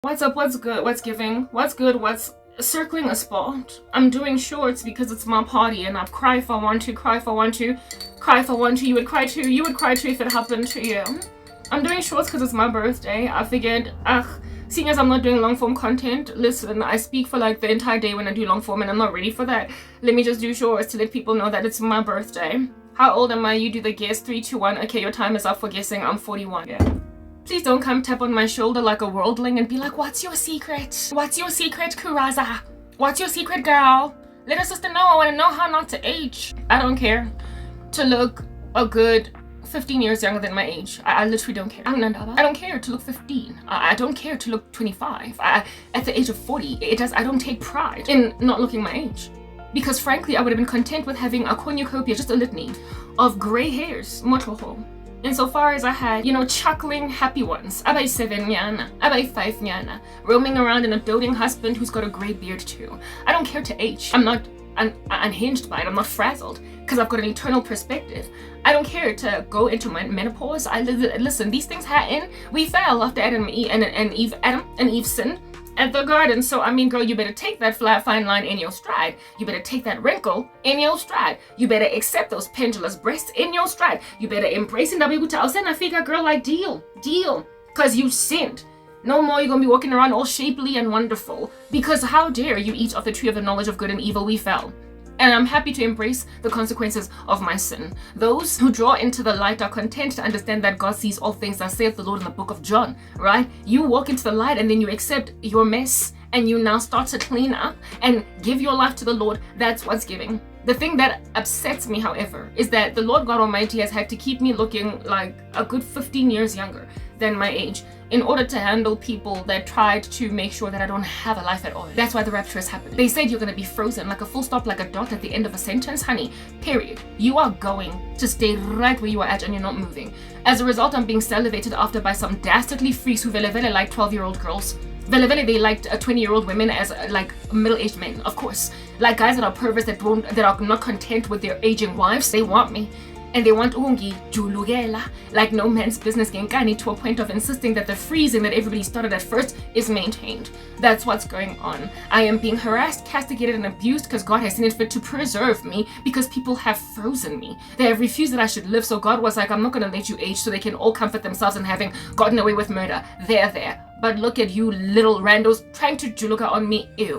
What's up? What's good? What's giving? What's good? What's circling a spot? I'm doing shorts because it's my party and I've cried if I want to, cry if I want to, cry if I want to. You would cry too. You would cry too if it happened to you. I'm doing shorts because it's my birthday. I figured, seeing as I'm not doing long form content, listen, I speak for like the entire day when I do long form and I'm not ready for that. Let me just do shorts to let people know that it's my birthday. How old am I? You do the guess. 3, 2, 1. Okay, your time is up for guessing. I'm 41. Yeah. Please don't come tap on my shoulder like a worldling and be like, what's your secret? What's your secret, Kuraza? What's your secret, girl? Let our sister know. I want to know how not to age. I don't care to look a good 15 years younger than my age. I literally don't care. I don't care to look 15. I don't care to look 25. At the age of 40, I don't take pride in not looking my age. Because frankly, I would have been content with having a cornucopia, just a litany of grey hairs. Motoho. Insofar as I had, chuckling happy ones. Abai 7 nyana, abai 5 nyana, roaming around in a doting husband who's got a grey beard too. I don't care to age. I'm not unhinged by it. I'm not frazzled because I've got an eternal perspective. I don't care to go into my menopause. Listen, these things happen. We fell after Adam and Eve sinned at the garden. So I mean, girl, you better take that fine line in your stride. You better take that wrinkle in your stride. You better accept those pendulous breasts in your stride. You better embrace it. I'll send a figure, girl, like deal, because you sinned. No more you're gonna be walking around all shapely and wonderful, because how dare you eat of the tree of the knowledge of good and evil? We fell. And I'm happy to embrace the consequences of my sin. Those who draw into the light are content to understand that God sees all things, that saith the Lord in the book of John, right? You walk into the light and then you accept your mess and you now start to clean up and give your life to the Lord. That's what's giving. The thing that upsets me, however, is that the Lord God Almighty has had to keep me looking like a good 15 years younger than my age in order to handle people that tried to make sure that I don't have a life at all. That's why the rapture is happening. They said you're going to be frozen like a full stop, like a dot at the end of a sentence, honey, period. You are going to stay right where you are at and you're not moving. As a result, I'm being salivated after by some dastardly freaks who velevele like 12-year-old girls. Velevele, they liked 20-year-old women as like middle-aged men, of course. Like guys that are perverts that are not content with their aging wives. They want me. And they want ungi julugela, like no man's business genkani, to a point of insisting that the freezing that everybody started at first is maintained. That's what's going on. I am being harassed, castigated, and abused because God has seen it fit to preserve me because people have frozen me. They have refused that I should live, so God was like, I'm not going to let you age so they can all comfort themselves in having gotten away with murder. They're there. But look at you little randos trying to juluga on me. Ew.